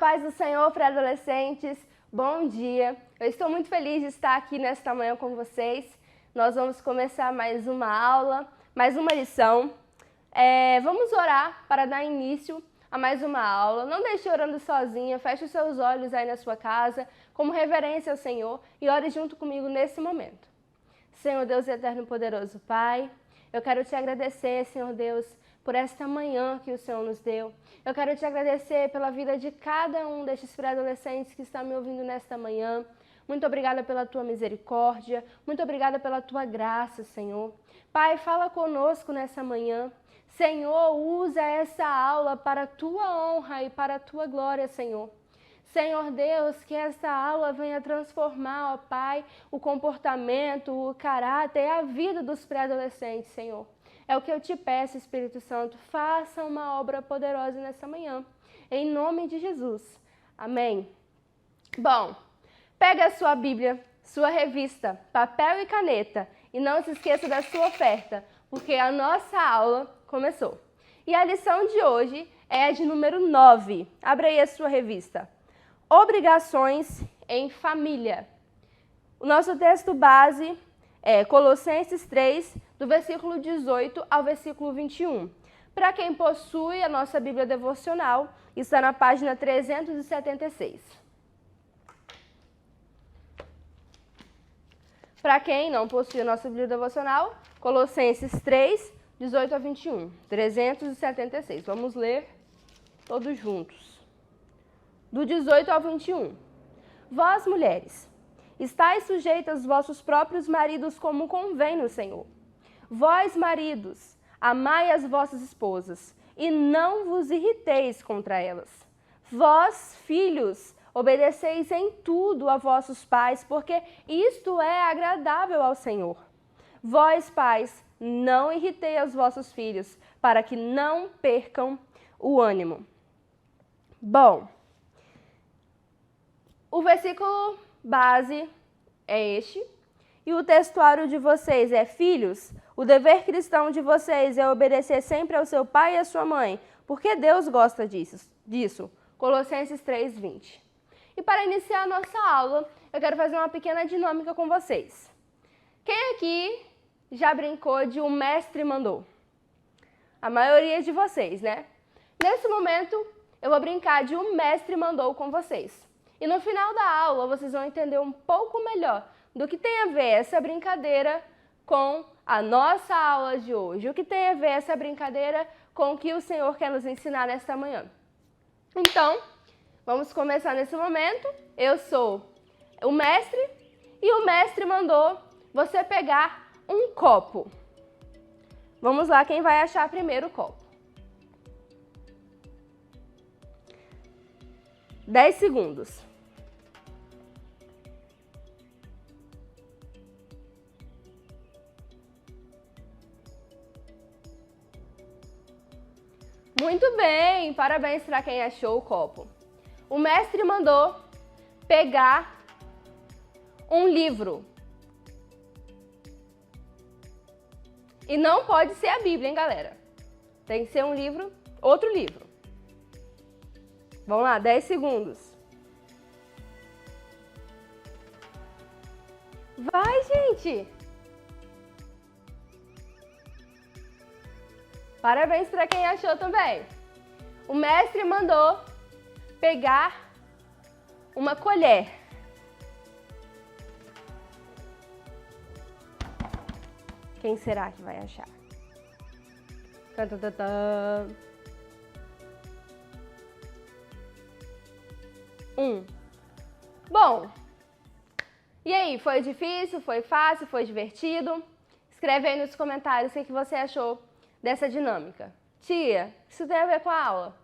paz do Senhor para adolescentes, bom dia! Eu estou muito feliz de estar aqui nesta manhã com vocês. Nós vamos começar mais uma aula, mais uma lição. Vamos orar para dar início a mais uma aula. Não deixe orando sozinha, feche os seus olhos aí na sua casa, como reverência ao Senhor, e ore junto comigo nesse momento. Senhor Deus eterno e poderoso Pai, eu quero te agradecer, Senhor Deus, por esta manhã que o Senhor nos deu. Eu quero te agradecer pela vida de cada um destes pré-adolescentes que está me ouvindo nesta manhã. Muito obrigada pela tua misericórdia, muito obrigada pela tua graça, Senhor. Pai, fala conosco nessa manhã. Senhor, usa essa aula para a tua honra e para a tua glória, Senhor. Senhor Deus, que essa aula venha transformar, ó Pai, o comportamento, o caráter e a vida dos pré-adolescentes, Senhor. É o que eu te peço, Espírito Santo, faça uma obra poderosa nessa manhã, em nome de Jesus. Amém. Bom, pega a sua Bíblia, sua revista, papel e caneta e não se esqueça da sua oferta, porque a nossa aula começou. E a lição de hoje é a de número 9. Abra aí a sua revista. Obrigações em família. O nosso texto base é Colossenses 3, do versículo 18 ao versículo 21. Para quem possui a nossa Bíblia devocional, está na página 376. Para quem não possui a nossa Bíblia devocional, Colossenses 3, 18 a 21, 376. Vamos ler todos juntos. Do 18 ao 21. Vós, mulheres, estais sujeitas aos vossos próprios maridos como convém no Senhor. Vós, maridos, amai as vossas esposas e não vos irriteis contra elas. Vós, filhos, obedeceis em tudo a vossos pais, porque isto é agradável ao Senhor. Vós, pais, não irritei os vossos filhos, para que não percam o ânimo. Bom, o versículo base é este, e o textuário de vocês é: filhos, o dever cristão de vocês é obedecer sempre ao seu pai e à sua mãe, porque Deus gosta disso. Colossenses 3, 20. E para iniciar a nossa aula, eu quero fazer uma pequena dinâmica com vocês. Quem aqui já brincou de o mestre mandou? A maioria de vocês, né? Nesse momento, eu vou brincar de o mestre mandou com vocês. E no final da aula, vocês vão entender um pouco melhor do que tem a ver essa brincadeira com a nossa aula de hoje. O que tem a ver essa brincadeira com o que o Senhor quer nos ensinar nesta manhã. Então, vamos começar nesse momento. Eu sou o mestre e o mestre mandou você pegar um copo. Vamos lá, quem vai achar primeiro o copo? 10 segundos. Muito bem, parabéns para quem achou o copo. O mestre mandou pegar um livro. E não pode ser a Bíblia, hein, galera? Tem que ser um livro, outro livro. Vamos lá, 10 segundos. Vai, gente! Parabéns para quem achou também. O mestre mandou pegar uma colher. Quem será que vai achar? Tan, tan, tan, tan. 1. Bom, e aí, foi difícil, foi fácil, foi divertido? Escreve aí nos comentários o que você achou dessa dinâmica. Tia, isso tem a ver com a aula?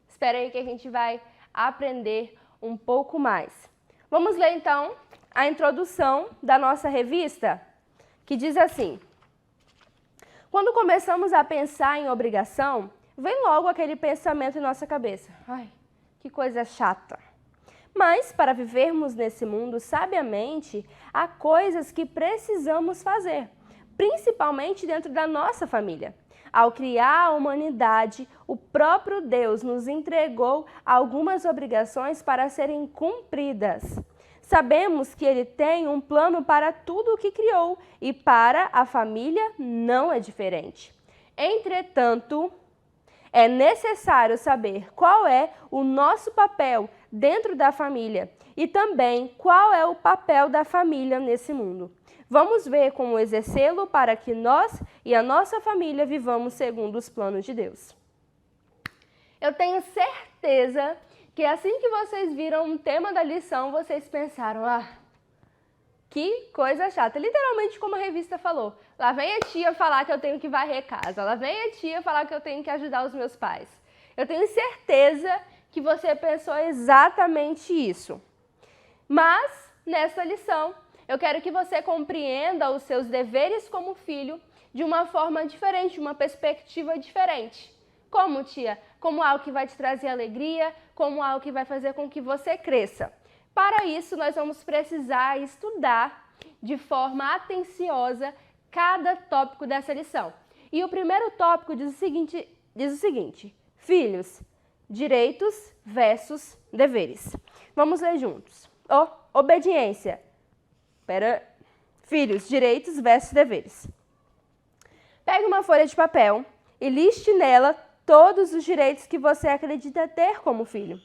Espera aí que a gente vai aprender um pouco mais. Vamos ler então a introdução da nossa revista, que diz assim: quando começamos a pensar em obrigação, vem logo aquele pensamento em nossa cabeça. Ai, que coisa chata. Mas, para vivermos nesse mundo sabiamente, há coisas que precisamos fazer, principalmente dentro da nossa família. ao criar a humanidade, o próprio Deus nos entregou algumas obrigações para serem cumpridas. Sabemos que Ele tem um plano para tudo o que criou e para a família não é diferente. Entretanto, é necessário saber qual é o nosso papel dentro da família e também qual é o papel da família nesse mundo. Vamos ver como exercê-lo para que nós e a nossa família vivamos segundo os planos de Deus. Eu tenho certeza que assim que vocês viram o tema da lição, vocês pensaram, que coisa chata. Literalmente como a revista falou, lá vem a tia falar que eu tenho que varrer casa, lá vem a tia falar que eu tenho que ajudar os meus pais. Eu tenho certeza que você pensou exatamente isso. Mas, nessa lição, eu quero que você compreenda os seus deveres como filho de uma forma diferente, de uma perspectiva diferente. Como, tia? Como algo que vai te trazer alegria, como algo que vai fazer com que você cresça. Para isso, nós vamos precisar estudar de forma atenciosa cada tópico dessa lição. E o primeiro tópico diz o seguinte: filhos, direitos versus deveres. Vamos ler juntos. Obediência. Filhos, direitos versus deveres. Pegue uma folha de papel e liste nela todos os direitos que você acredita ter como filho.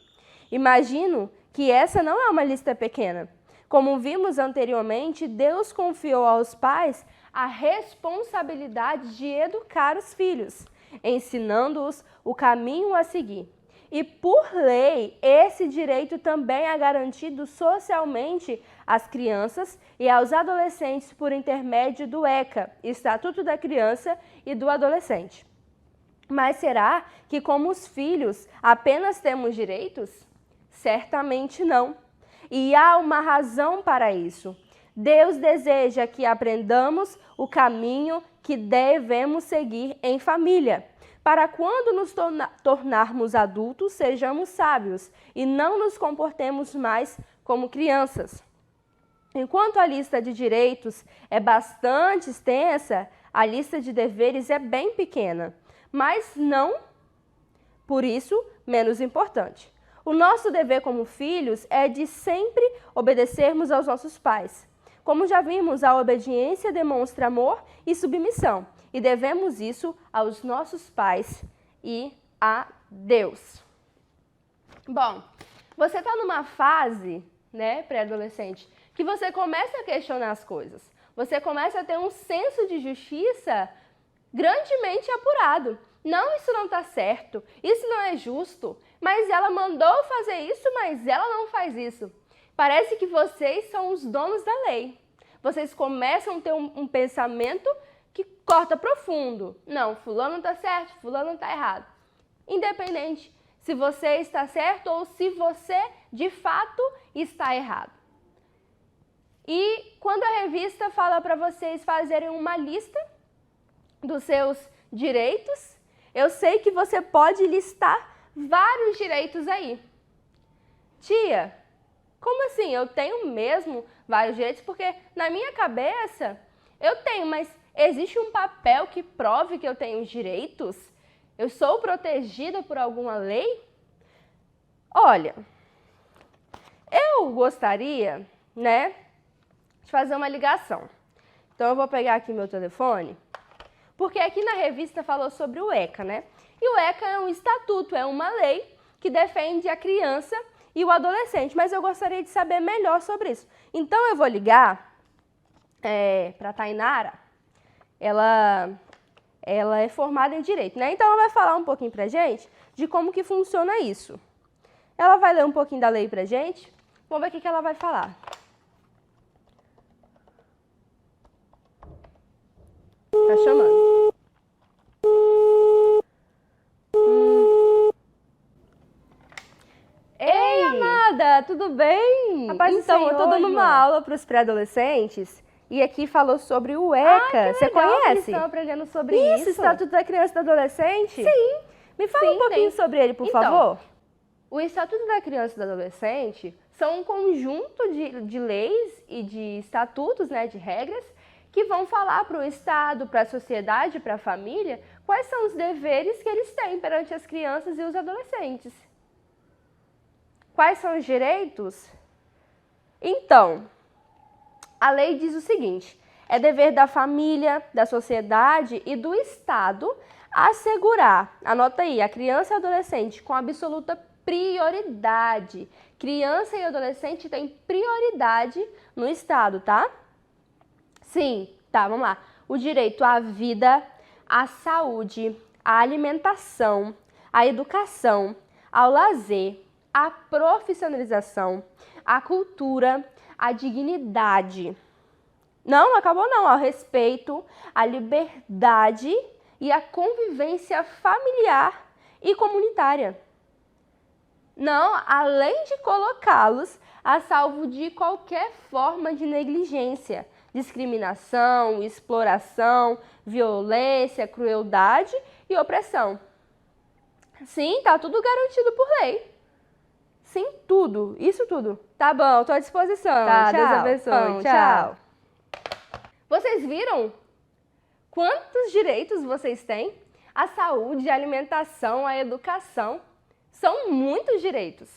Imagino que essa não é uma lista pequena. Como vimos anteriormente, Deus confiou aos pais a responsabilidade de educar os filhos, ensinando-os o caminho a seguir. E, por lei, esse direito também é garantido socialmente às crianças e aos adolescentes por intermédio do ECA, Estatuto da Criança e do Adolescente. Mas será que, como os filhos, apenas temos direitos? Certamente não. E há uma razão para isso. Deus deseja que aprendamos o caminho que devemos seguir em família, para quando nos tornarmos adultos, sejamos sábios e não nos comportemos mais como crianças. Enquanto a lista de direitos é bastante extensa, a lista de deveres é bem pequena, mas não, por isso, menos importante. O nosso dever como filhos é de sempre obedecermos aos nossos pais. Como já vimos, a obediência demonstra amor e submissão, e devemos isso aos nossos pais e a Deus. Bom, você está numa fase, pré-adolescente, que você começa a questionar as coisas. Você começa a ter um senso de justiça grandemente apurado. Não, isso não está certo, isso não é justo, mas ela mandou fazer isso, mas ela não faz isso. Parece que vocês são os donos da lei. Vocês começam a ter um pensamento que corta profundo. Não, fulano está certo, fulano está errado. Independente se você está certo ou se você, de fato, está errado. E quando a revista fala para vocês fazerem uma lista dos seus direitos, eu sei que você pode listar vários direitos aí. Tia, como assim? Eu tenho mesmo vários direitos? Porque na minha cabeça eu tenho, mas existe um papel que prove que eu tenho direitos? Eu sou protegida por alguma lei? Olha, eu gostaria, de fazer uma ligação. Então eu vou pegar aqui meu telefone, porque aqui na revista falou sobre o ECA, E o ECA é um estatuto, é uma lei que defende a criança e o adolescente, mas eu gostaria de saber melhor sobre isso. Então eu vou ligar para a Tainara, ela é formada em Direito, Então ela vai falar um pouquinho pra gente de como que funciona isso. Ela vai ler um pouquinho da lei pra gente, vamos ver o que ela vai falar. Tá chamando. Ei, amada, tudo bem? Rapaz, então, eu tô dando uma aula para os pré-adolescentes e aqui falou sobre o ECA. Você conhece? Eles estão aprendendo sobre isso. Estatuto da Criança e do Adolescente? Sim. Me fala um pouquinho sobre ele, por favor. O Estatuto da Criança e do Adolescente são um conjunto de leis e de estatutos, de regras, que vão falar para o Estado, para a sociedade, para a família, quais são os deveres que eles têm perante as crianças e os adolescentes. Quais são os direitos? Então, a lei diz o seguinte: é dever da família, da sociedade e do Estado assegurar, anota aí, a criança e adolescente com absoluta prioridade. Criança e adolescente têm prioridade no Estado, tá? Sim, tá, vamos lá. O direito à vida, à saúde, à alimentação, à educação, ao lazer, à profissionalização, à cultura, à dignidade. Não acabou não, ao respeito, à liberdade e à convivência familiar e comunitária. Não, além de colocá-los a salvo de qualquer forma de negligência, discriminação, exploração, violência, crueldade e opressão. Sim, tá tudo garantido por lei. Sim, tudo, isso tudo. Tá bom, tô à disposição. Tá, tchau. Deus abençoe. Tchau. Vocês viram quantos direitos vocês têm? A saúde, a alimentação, a educação. São muitos direitos.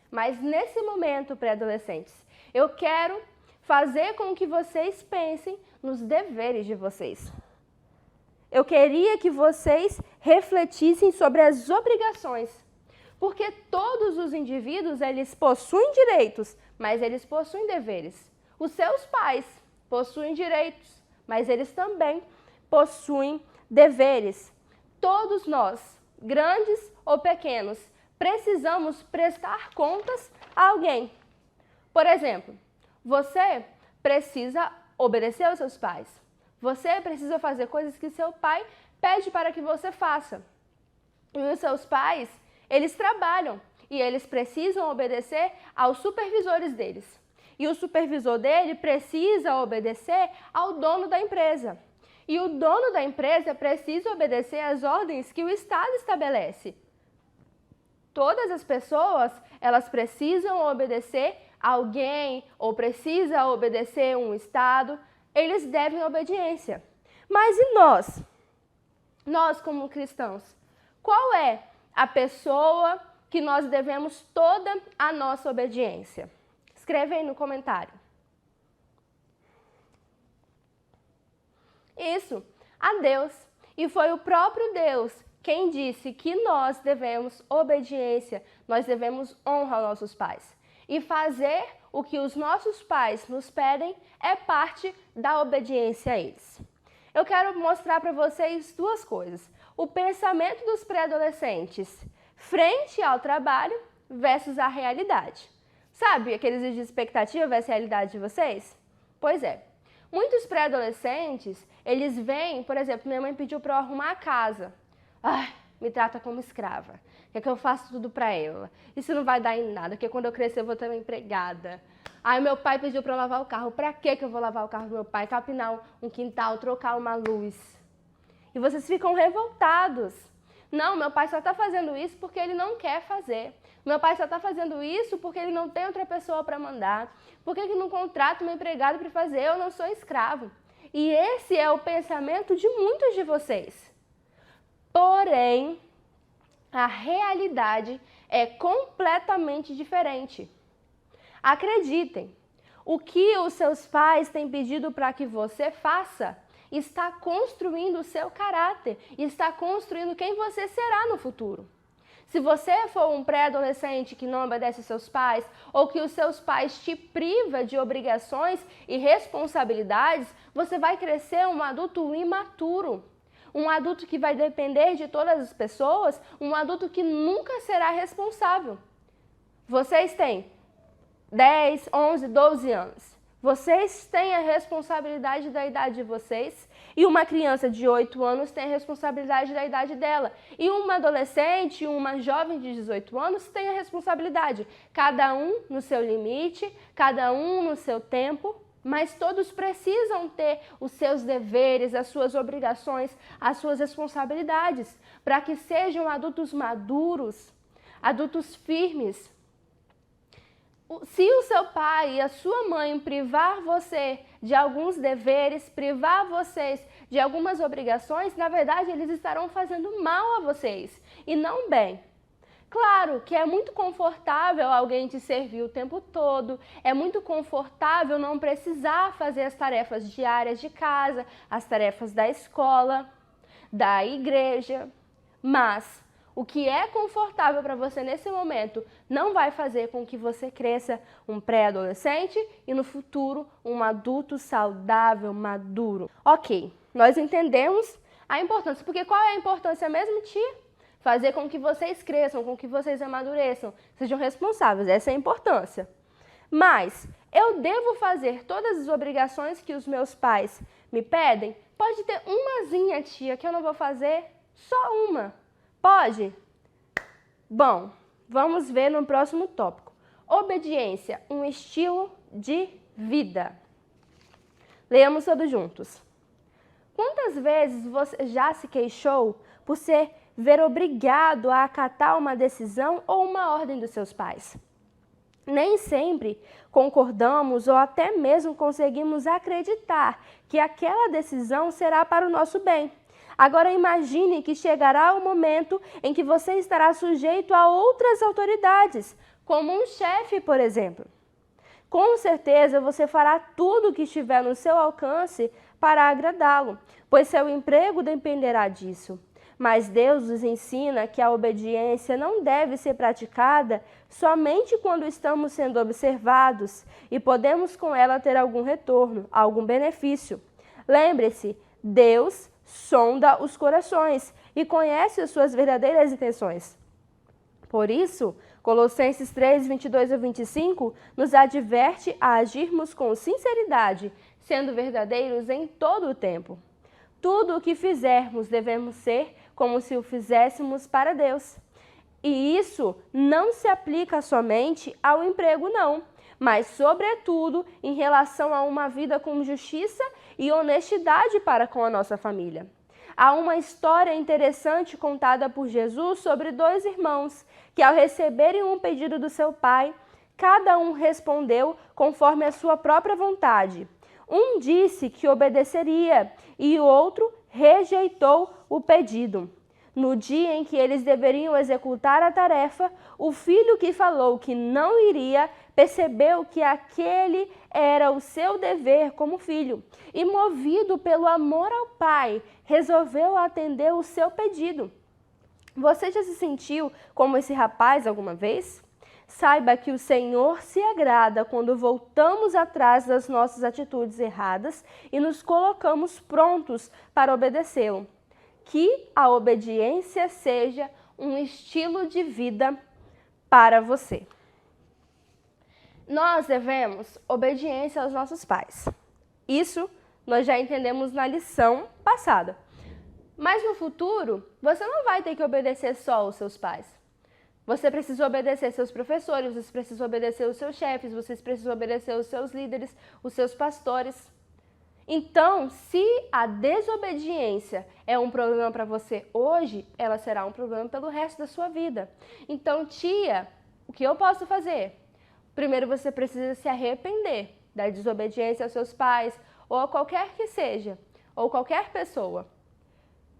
Mas nesse momento, pré-adolescentes, eu quero fazer com que vocês pensem nos deveres de vocês. Eu queria que vocês refletissem sobre as obrigações. Porque todos os indivíduos, eles possuem direitos, mas eles possuem deveres. Os seus pais possuem direitos, mas eles também possuem deveres. Todos nós, grandes ou pequenos, precisamos prestar contas a alguém. Por exemplo, você precisa obedecer aos seus pais. Você precisa fazer coisas que seu pai pede para que você faça. E os seus pais, eles trabalham e eles precisam obedecer aos supervisores deles. E o supervisor dele precisa obedecer ao dono da empresa. E o dono da empresa precisa obedecer às ordens que o Estado estabelece. Todas as pessoas, elas precisam obedecer a alguém ou precisam obedecer um Estado. Eles devem obediência. Mas e nós? Nós, como cristãos, qual é a pessoa que nós devemos toda a nossa obediência? Escreve aí no comentário. Isso, a Deus. E foi o próprio Deus quem disse que nós devemos obediência, nós devemos honra aos nossos pais. E fazer o que os nossos pais nos pedem é parte da obediência a eles. Eu quero mostrar para vocês duas coisas. O pensamento dos pré-adolescentes frente ao trabalho versus a realidade. Sabe aqueles vídeos de expectativa versus a realidade de vocês? Pois é. Muitos pré-adolescentes, eles vêm, por exemplo, minha mãe pediu para eu arrumar a casa. Ai, me trata como escrava. Quer que eu faça tudo para ela. Isso não vai dar em nada, porque quando eu crescer eu vou ter uma empregada. Aí meu pai pediu para eu lavar o carro. Para que eu vou lavar o carro do meu pai? Capinar um quintal, trocar uma luz. E vocês ficam revoltados. Não, meu pai só está fazendo isso porque ele não quer fazer. Meu pai só está fazendo isso porque ele não tem outra pessoa para mandar. Por que não contrata uma empregada para fazer? Eu não sou escravo. E esse é o pensamento de muitos de vocês. Porém, a realidade é completamente diferente. Acreditem, o que os seus pais têm pedido para que você faça está construindo o seu caráter, está construindo quem você será no futuro. Se você for um pré-adolescente que não obedece aos seus pais, ou que os seus pais te privam de obrigações e responsabilidades, você vai crescer um adulto imaturo. Um adulto que vai depender de todas as pessoas, um adulto que nunca será responsável. Vocês têm 10, 11, 12 anos. Vocês têm a responsabilidade da idade de vocês e uma criança de 8 anos tem a responsabilidade da idade dela. E uma adolescente, uma jovem de 18 anos tem a responsabilidade. Cada um no seu limite, cada um no seu tempo, mas todos precisam ter os seus deveres, as suas obrigações, as suas responsabilidades, para que sejam adultos maduros, adultos firmes. Se o seu pai e a sua mãe privar você de alguns deveres, privar vocês de algumas obrigações, na verdade eles estarão fazendo mal a vocês e não bem. Claro que é muito confortável alguém te servir o tempo todo, é muito confortável não precisar fazer as tarefas diárias de casa, as tarefas da escola, da igreja, mas o que é confortável para você nesse momento não vai fazer com que você cresça um pré-adolescente e no futuro um adulto saudável, maduro. Ok, nós entendemos a importância, porque qual é a importância mesmo, tia? Fazer com que vocês cresçam, com que vocês amadureçam, sejam responsáveis, essa é a importância. Mas eu devo fazer todas as obrigações que os meus pais me pedem? Pode ter umazinha, tia, que eu não vou fazer, só uma. Pode? Bom, vamos ver no próximo tópico. Obediência, um estilo de vida. Leamos todos juntos. Quantas vezes você já se queixou por ser ver obrigado a acatar uma decisão ou uma ordem dos seus pais? Nem sempre concordamos ou até mesmo conseguimos acreditar que aquela decisão será para o nosso bem. Agora imagine que chegará o momento em que você estará sujeito a outras autoridades, como um chefe, por exemplo. Com certeza você fará tudo o que estiver no seu alcance para agradá-lo, pois seu emprego dependerá disso. Mas Deus nos ensina que a obediência não deve ser praticada somente quando estamos sendo observados e podemos com ela ter algum retorno, algum benefício. Lembre-se, Deus sonda os corações e conhece as suas verdadeiras intenções. Por isso, Colossenses 3, 22 a 25 nos adverte a agirmos com sinceridade, sendo verdadeiros em todo o tempo. Tudo o que fizermos devemos ser como se o fizéssemos para Deus. E isso não se aplica somente ao emprego, não, mas, sobretudo, em relação a uma vida com justiça e honestidade para com a nossa família. Há uma história interessante contada por Jesus sobre dois irmãos que, ao receberem um pedido do seu pai, cada um respondeu conforme a sua própria vontade. Um disse que obedeceria e o outro rejeitou o pedido. No dia em que eles deveriam executar a tarefa, o filho que falou que não iria percebeu que aquele era o seu dever como filho e, movido pelo amor ao pai, resolveu atender o seu pedido. Você já se sentiu como esse rapaz alguma vez? Saiba que o Senhor se agrada quando voltamos atrás das nossas atitudes erradas e nos colocamos prontos para obedecê-lo. Que a obediência seja um estilo de vida para você. Nós devemos obediência aos nossos pais. Isso nós já entendemos na lição passada. Mas no futuro, você não vai ter que obedecer só aos seus pais. Você precisa obedecer seus professores, você precisa obedecer os seus chefes, você precisa obedecer os seus líderes, os seus pastores. Então, se a desobediência é um problema para você hoje, ela será um problema pelo resto da sua vida. Então, tia, o que eu posso fazer? Primeiro, você precisa se arrepender da desobediência aos seus pais, ou a qualquer que seja, ou qualquer pessoa.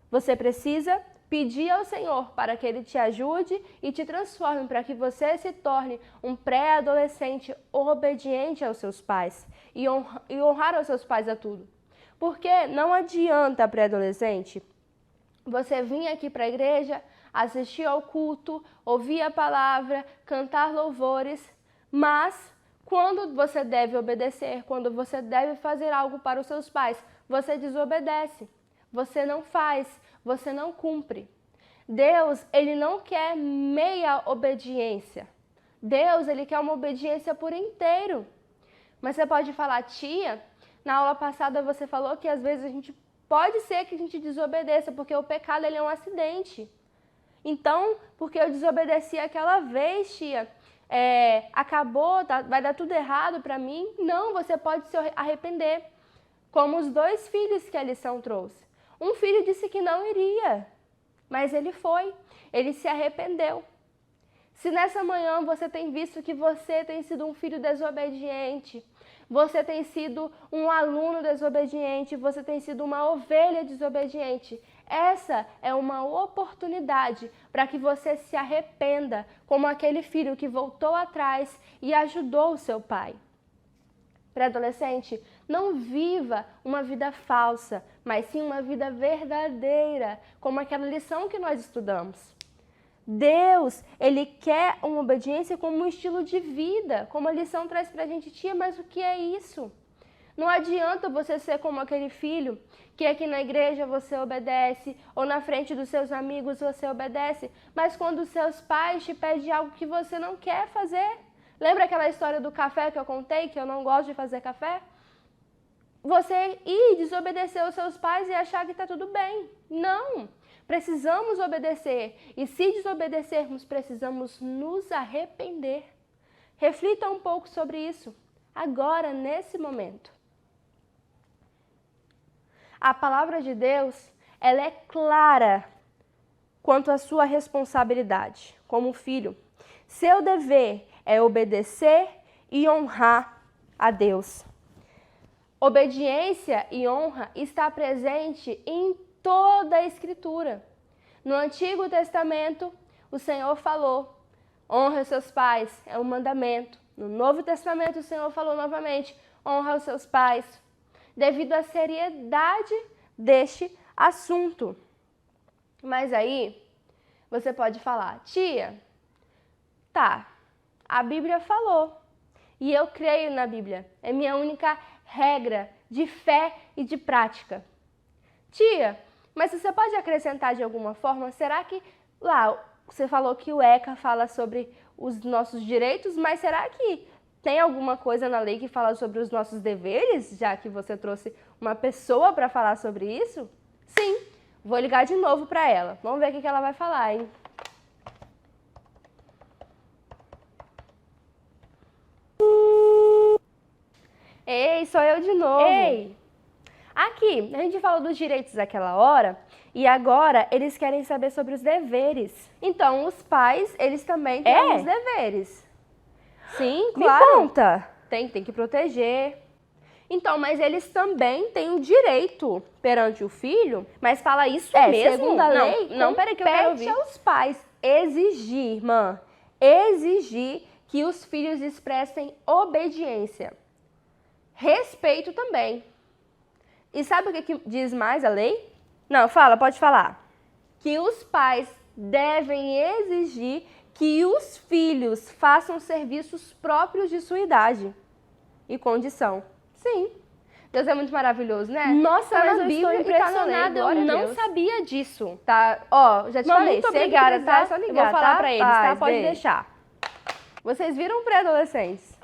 Você precisa pedir ao Senhor para que Ele te ajude e te transforme para que você se torne um pré-adolescente obediente aos seus pais e honrar aos seus pais a tudo. Porque não adianta, pré-adolescente, você vir aqui para a igreja, assistir ao culto, ouvir a palavra, cantar louvores, mas quando você deve obedecer, quando você deve fazer algo para os seus pais, você desobedece, você não faz, você não cumpre. Deus, Ele não quer meia obediência. Deus, Ele quer uma obediência por inteiro. Mas você pode falar, tia, na aula passada você falou que às vezes pode ser que a gente desobedeça, porque o pecado ele é um acidente. Então, porque eu desobedeci aquela vez, tia, acabou, vai dar tudo errado para mim? Não, você pode se arrepender. Como os dois filhos que a lição trouxe. Um filho disse que não iria, mas ele foi, ele se arrependeu. Se nessa manhã você tem visto que você tem sido um filho desobediente, você tem sido um aluno desobediente, você tem sido uma ovelha desobediente, essa é uma oportunidade para que você se arrependa, como aquele filho que voltou atrás e ajudou o seu pai. Pré-adolescente, não viva uma vida falsa, mas sim uma vida verdadeira, como aquela lição que nós estudamos. Deus, Ele quer uma obediência como um estilo de vida, como a lição traz pra gente, tia, mas o que é isso? Não adianta você ser como aquele filho que aqui na igreja você obedece, ou na frente dos seus amigos você obedece, mas quando os seus pais te pedem algo que você não quer fazer. Lembra aquela história do café que eu contei, que eu não gosto de fazer café? Você ir desobedecer aos seus pais e achar que está tudo bem. Não! Precisamos obedecer. E se desobedecermos, precisamos nos arrepender. Reflita um pouco sobre isso, agora, nesse momento. A palavra de Deus, ela é clara quanto à sua responsabilidade como filho. Seu dever é obedecer e honrar a Deus. Obediência e honra está presente em toda a Escritura. No Antigo Testamento, o Senhor falou, honra os seus pais, é um mandamento. No Novo Testamento, o Senhor falou novamente, honra os seus pais, devido à seriedade deste assunto. Mas aí, você pode falar, tia, tá, a Bíblia falou, e eu creio na Bíblia, é minha única regra de fé e de prática. Tia, mas você pode acrescentar de alguma forma? Será que lá você falou que o ECA fala sobre os nossos direitos, mas será que tem alguma coisa na lei que fala sobre os nossos deveres, já que você trouxe uma pessoa para falar sobre isso? Sim, vou ligar de novo para ela. Vamos ver o que ela vai falar, hein? Ei, sou eu de novo. Ei! Aqui, a gente falou dos direitos daquela hora e agora eles querem saber sobre os deveres. Então, os pais, eles também têm os deveres. Sim, claro. Me conta. Tem que proteger. Então, mas eles também têm o direito perante o filho. Mas fala isso mesmo? Segundo a lei, não, peraí que eu quero ouvir. Compete aos pais exigir, irmã, exigir que os filhos expressem obediência. Respeito também. E sabe o que diz mais a lei? Não, fala, pode falar. Que os pais devem exigir que os filhos façam serviços próprios de sua idade e condição. Sim. Deus é muito maravilhoso, né? Nossa, mas eu estou impressionada, eu não sabia disso. Tá, ó, já te falei, muito obrigada, tá? É só ligar, eu vou falar pra eles, tá? Pode deixar. Vocês viram pré-adolescentes?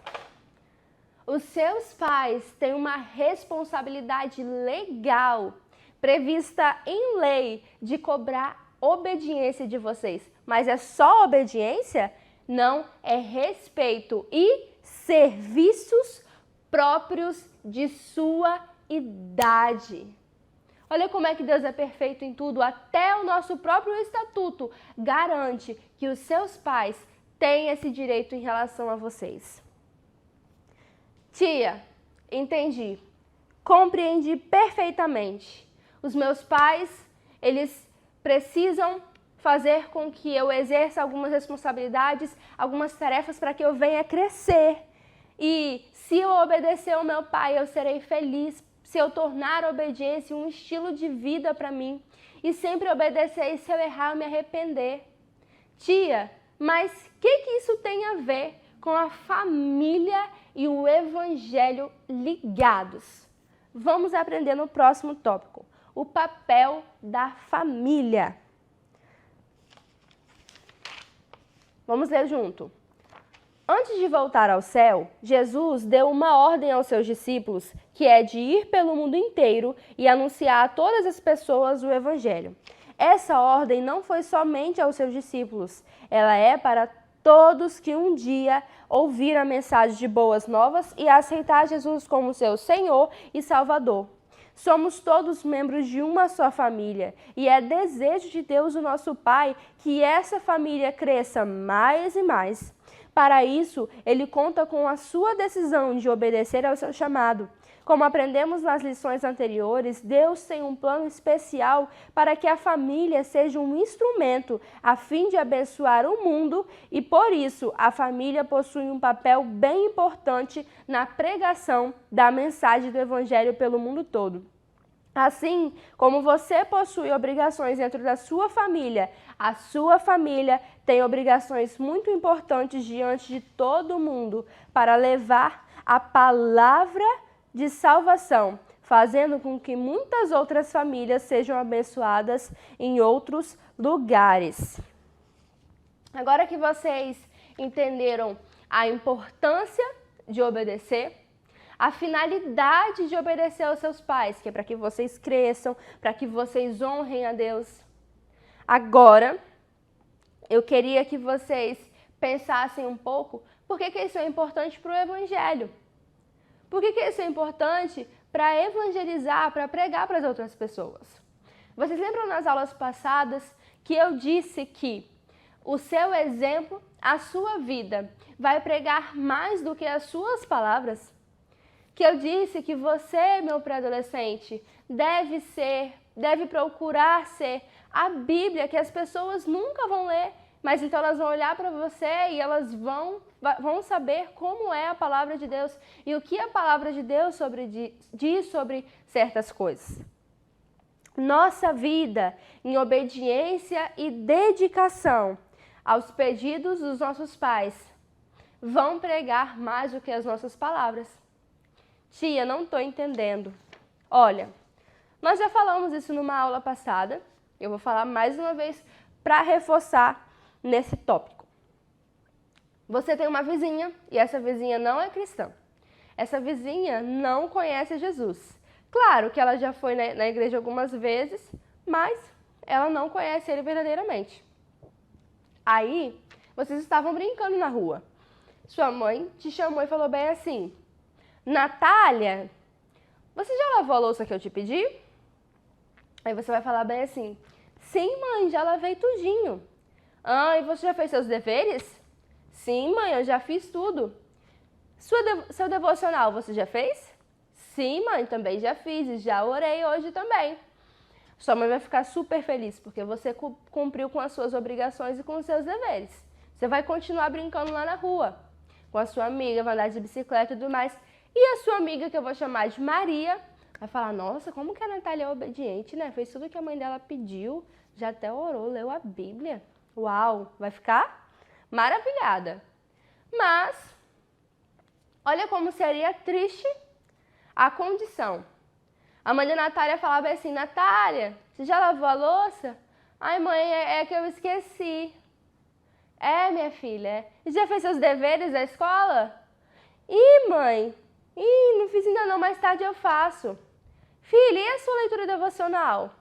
Os seus pais têm uma responsabilidade legal prevista em lei de cobrar obediência de vocês. Mas é só obediência? Não, é respeito e serviços próprios de sua idade. Olha como é que Deus é perfeito em tudo. Até o nosso próprio estatuto garante que os seus pais têm esse direito em relação a vocês. Tia, entendi, compreendi perfeitamente. Os meus pais, eles precisam fazer com que eu exerça algumas responsabilidades, algumas tarefas para que eu venha crescer. E se eu obedecer ao meu pai, eu serei feliz. Se eu tornar a obediência um estilo de vida para mim. E sempre obedecer, e se eu errar, eu me arrepender. Tia, mas o que isso tem a ver com a família e o evangelho ligados? Vamos aprender no próximo tópico, o papel da família. Vamos ler junto. Antes de voltar ao céu, Jesus deu uma ordem aos seus discípulos, que é de ir pelo mundo inteiro e anunciar a todas as pessoas o evangelho. Essa ordem não foi somente aos seus discípulos, ela é para todos que um dia ouviram a mensagem de boas novas e aceitar Jesus como seu Senhor e Salvador. Somos todos membros de uma só família e é desejo de Deus, o nosso Pai, que essa família cresça mais e mais. Para isso, Ele conta com a sua decisão de obedecer ao seu chamado. Como aprendemos nas lições anteriores, Deus tem um plano especial para que a família seja um instrumento a fim de abençoar o mundo e, por isso, a família possui um papel bem importante na pregação da mensagem do Evangelho pelo mundo todo. Assim como você possui obrigações dentro da sua família, a sua família tem obrigações muito importantes diante de todo mundo para levar a palavra de salvação, fazendo com que muitas outras famílias sejam abençoadas em outros lugares. Agora que vocês entenderam a importância de obedecer, a finalidade de obedecer aos seus pais, que é para que vocês cresçam, para que vocês honrem a Deus. Agora, eu queria que vocês pensassem um pouco por que isso é importante para o Evangelho. Por que isso é importante para evangelizar, para pregar para as outras pessoas? Vocês lembram nas aulas passadas que eu disse que o seu exemplo, a sua vida, vai pregar mais do que as suas palavras? Que eu disse que você, meu pré-adolescente, deve procurar ser a Bíblia, que as pessoas nunca vão ler, mas então elas vão olhar para você e elas vão saber como é a palavra de Deus e o que a palavra de Deus diz sobre certas coisas. Nossa vida em obediência e dedicação aos pedidos dos nossos pais vão pregar mais do que as nossas palavras. Tia, não estou entendendo. Olha, nós já falamos isso numa aula passada, eu vou falar mais uma vez para reforçar nesse tópico. Você tem uma vizinha e essa vizinha não é cristã. Essa vizinha não conhece Jesus. Claro que ela já foi na igreja algumas vezes, mas ela não conhece ele verdadeiramente. Aí, vocês estavam brincando na rua. Sua mãe te chamou e falou bem assim: Natália, você já lavou a louça que eu te pedi? Aí você vai falar bem assim: sim, mãe, já lavei tudinho. Ah, e você já fez seus deveres? Sim, mãe, eu já fiz tudo. Seu devocional, você já fez? Sim, mãe, também já fiz e já orei hoje também. Sua mãe vai ficar super feliz porque você cumpriu com as suas obrigações e com os seus deveres. Você vai continuar brincando lá na rua com a sua amiga, vai andar de bicicleta e tudo mais. E a sua amiga, que eu vou chamar de Maria, vai falar: nossa, como que a Natália é obediente, né? Fez tudo que a mãe dela pediu, já até orou, leu a Bíblia. Uau, vai ficar maravilhada. Mas, olha como seria triste a condição. A mãe da Natália falava assim: Natália, você já lavou a louça? Ai, mãe, é que eu esqueci. É, minha filha, é. E já fez seus deveres da escola? Ih, mãe, não fiz ainda não, mais tarde eu faço. Filha, e a sua leitura devocional?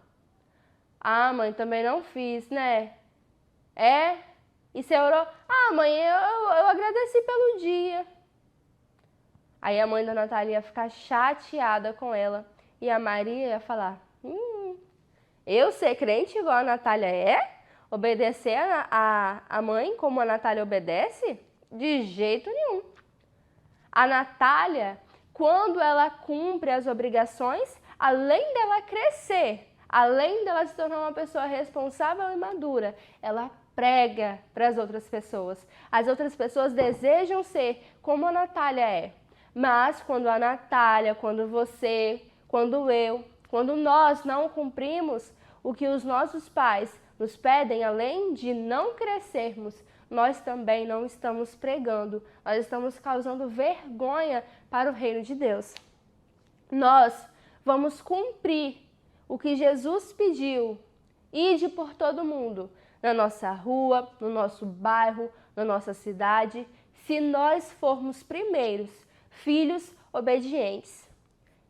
Ah, mãe, também não fiz, né? É? E você orou? Ah, mãe, eu agradeci pelo dia. Aí a mãe da Natália ia ficar chateada com ela. E a Maria ia falar: eu ser crente igual a Natália é? Obedecer a mãe como a Natália obedece? De jeito nenhum. A Natália, quando ela cumpre as obrigações, além dela crescer, além dela se tornar uma pessoa responsável e madura, ela prega para as outras pessoas. As outras pessoas desejam ser como a Natália é. Mas quando a Natália, quando você, quando eu, quando nós não cumprimos o que os nossos pais nos pedem, além de não crescermos, nós também não estamos pregando, nós estamos causando vergonha para o reino de Deus. Nós vamos cumprir o que Jesus pediu: ide por todo mundo, na nossa rua, no nosso bairro, na nossa cidade, se nós formos primeiros filhos obedientes.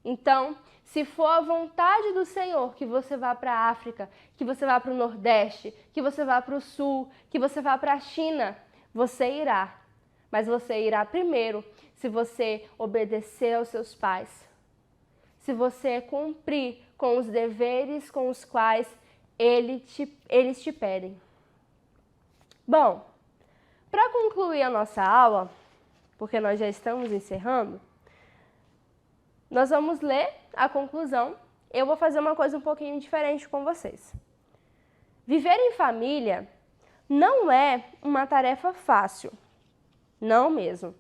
Então, se for a vontade do Senhor que você vá para a África, que você vá para o Nordeste, que você vá para o Sul, que você vá para a China, você irá. Mas você irá primeiro se você obedecer aos seus pais. se você cumprir com os deveres com os quais eles te pedem. Bom, para concluir a nossa aula, porque nós já estamos encerrando, nós vamos ler a conclusão. Eu vou fazer uma coisa um pouquinho diferente com vocês. Viver em família não é uma tarefa fácil, não mesmo.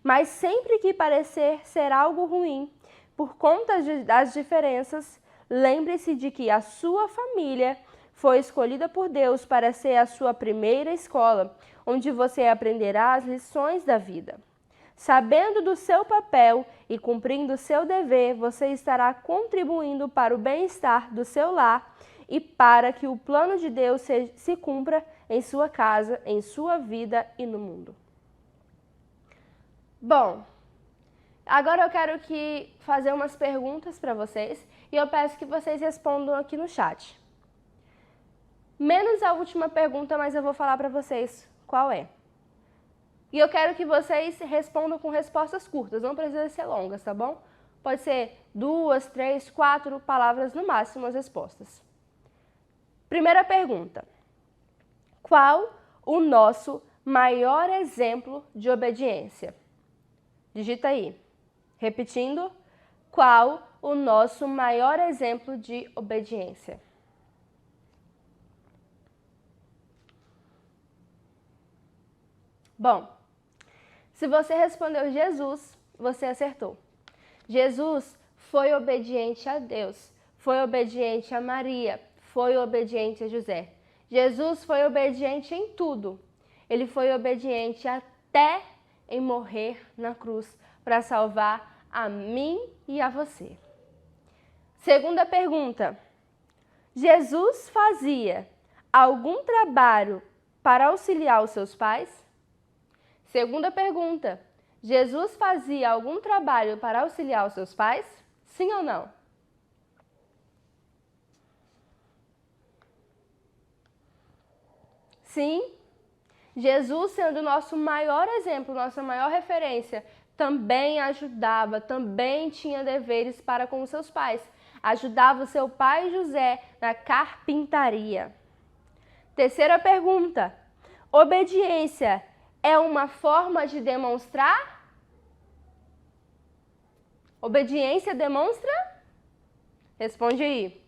Mas sempre que parecer ser algo ruim, por conta das diferenças, lembre-se de que a sua família foi escolhida por Deus para ser a sua primeira escola, onde você aprenderá as lições da vida. Sabendo do seu papel e cumprindo o seu dever, você estará contribuindo para o bem-estar do seu lar e para que o plano de Deus se cumpra em sua casa, em sua vida e no mundo. Bom, agora eu quero fazer umas perguntas para vocês e eu peço que vocês respondam aqui no chat. Menos a última pergunta, mas eu vou falar para vocês qual é. E eu quero que vocês respondam com respostas curtas, não precisa ser longas, tá bom? Pode ser 2, 3, 4 palavras no máximo as respostas. Primeira pergunta. Qual o nosso maior exemplo de obediência? Digita aí. Repetindo, qual o nosso maior exemplo de obediência? Bom, se você respondeu Jesus, você acertou. Jesus foi obediente a Deus, foi obediente a Maria, foi obediente a José. Jesus foi obediente em tudo. Ele foi obediente até em morrer na cruz para salvar a mim e a você. Segunda pergunta. Jesus fazia algum trabalho para auxiliar os seus pais? Segunda pergunta. Jesus fazia algum trabalho para auxiliar os seus pais? Sim ou não? Sim. Jesus, sendo o nosso maior exemplo, nossa maior referência, também ajudava, também tinha deveres para com os seus pais. Ajudava o seu pai José na carpintaria. Terceira pergunta. Obediência é uma forma de demonstrar? Obediência demonstra? Responde aí.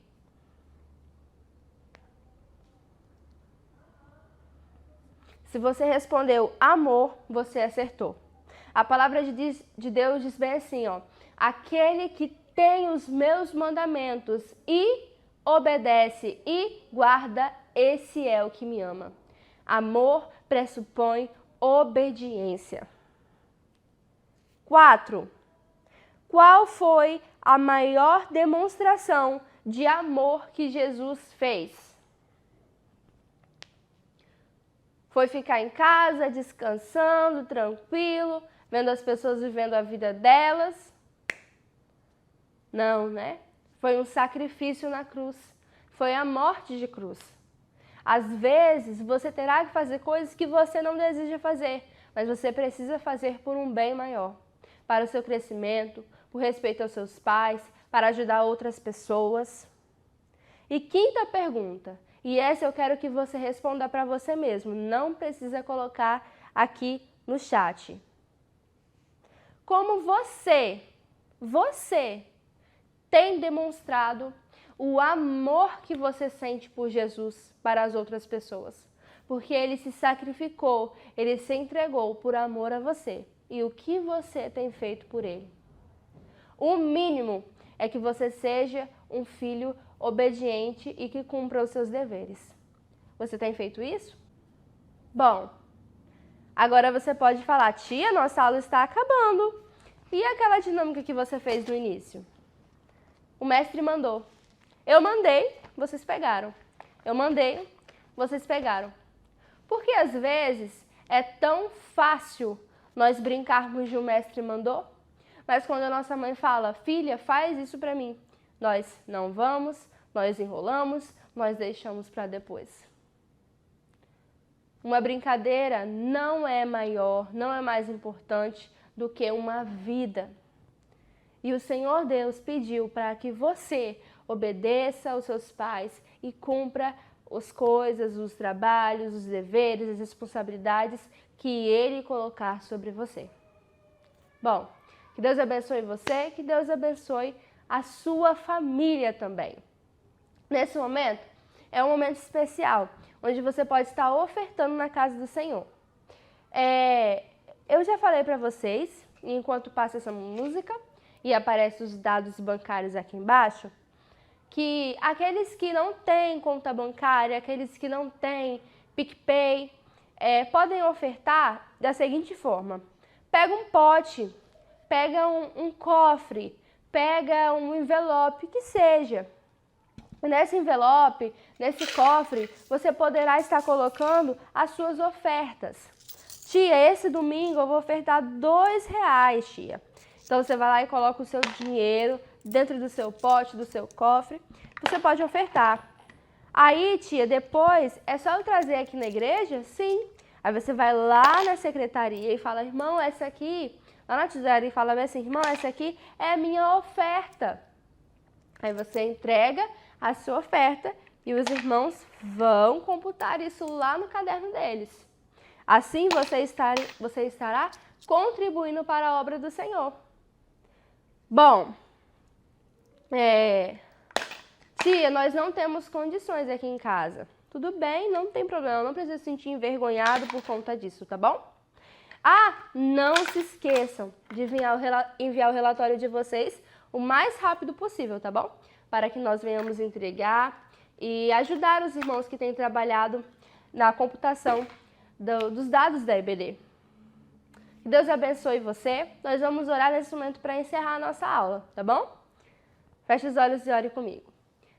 Se você respondeu amor, você acertou. A palavra de Deus diz bem assim, ó. Aquele que tem os meus mandamentos e obedece e guarda, esse é o que me ama. Amor pressupõe obediência. 4. Qual foi a maior demonstração de amor que Jesus fez? Foi ficar em casa, descansando, tranquilo, vendo as pessoas vivendo a vida delas? Não, né? Foi um sacrifício na cruz. Foi a morte de cruz. Às vezes, você terá que fazer coisas que você não deseja fazer, mas você precisa fazer por um bem maior. Para o seu crescimento, por respeito aos seus pais, para ajudar outras pessoas. E quinta pergunta. E essa eu quero que você responda para você mesmo, não precisa colocar aqui no chat. Como você tem demonstrado o amor que você sente por Jesus para as outras pessoas? Porque ele se sacrificou, ele se entregou por amor a você. E o que você tem feito por ele? O mínimo é que você seja um filho obediente e que cumpra os seus deveres. Você tem feito isso? Bom, agora você pode falar, tia, nossa aula está acabando. E aquela dinâmica que você fez no início? O mestre mandou. Eu mandei, vocês pegaram. Eu mandei, vocês pegaram. Porque às vezes é tão fácil nós brincarmos de um mestre mandou, mas quando a nossa mãe fala, filha, faz isso para mim, nós não vamos, nós enrolamos, nós deixamos para depois. Uma brincadeira não é maior, não é mais importante do que uma vida. E o Senhor Deus pediu para que você obedeça aos seus pais e cumpra as coisas, os trabalhos, os deveres, as responsabilidades que Ele colocar sobre você. Bom, que Deus abençoe você, que Deus abençoe a sua família também. Nesse momento, é um momento especial, onde você pode estar ofertando na casa do Senhor. Eu já falei para vocês, enquanto passa essa música e aparecem os dados bancários aqui embaixo, que aqueles que não têm conta bancária, aqueles que não têm PicPay, podem ofertar da seguinte forma: pega um pote, pega um cofre, pega um envelope, que seja. Nesse envelope, nesse cofre, você poderá estar colocando as suas ofertas. Tia, esse domingo eu vou ofertar R$2, tia. Então você vai lá e coloca o seu dinheiro dentro do seu pote, do seu cofre. Você pode ofertar. Aí, tia, depois é só eu trazer aqui na igreja? Sim. Aí você vai lá na secretaria e fala: irmão, essa aqui, lá na tesouraria, e fala assim: irmão, essa aqui é a minha oferta. Aí você entrega a sua oferta e os irmãos vão computar isso lá no caderno deles. Assim você estará contribuindo para a obra do Senhor. Bom, tia, nós não temos condições aqui em casa. Tudo bem, não tem problema, não precisa se sentir envergonhado por conta disso, tá bom? Não se esqueçam de enviar o relatório de vocês o mais rápido possível, tá bom? Para que nós venhamos entregar e ajudar os irmãos que têm trabalhado na computação dos dados da EBD. Que Deus abençoe você. Nós vamos orar nesse momento para encerrar a nossa aula, tá bom? Feche os olhos e ore comigo.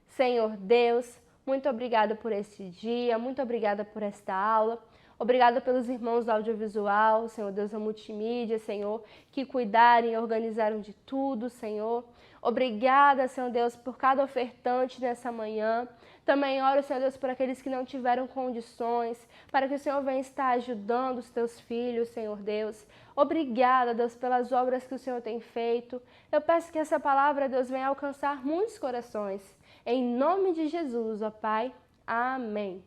Senhor Deus, muito obrigada por este dia, muito obrigada por esta aula. Obrigada pelos irmãos do audiovisual, Senhor Deus, da multimídia, Senhor, que cuidaram e organizaram de tudo, Senhor. Obrigada, Senhor Deus, por cada ofertante nessa manhã. Também oro, Senhor Deus, por aqueles que não tiveram condições, para que o Senhor venha estar ajudando os teus filhos, Senhor Deus. Obrigada, Deus, pelas obras que o Senhor tem feito. Eu peço que essa palavra, Deus, venha alcançar muitos corações. Em nome de Jesus, ó Pai. Amém.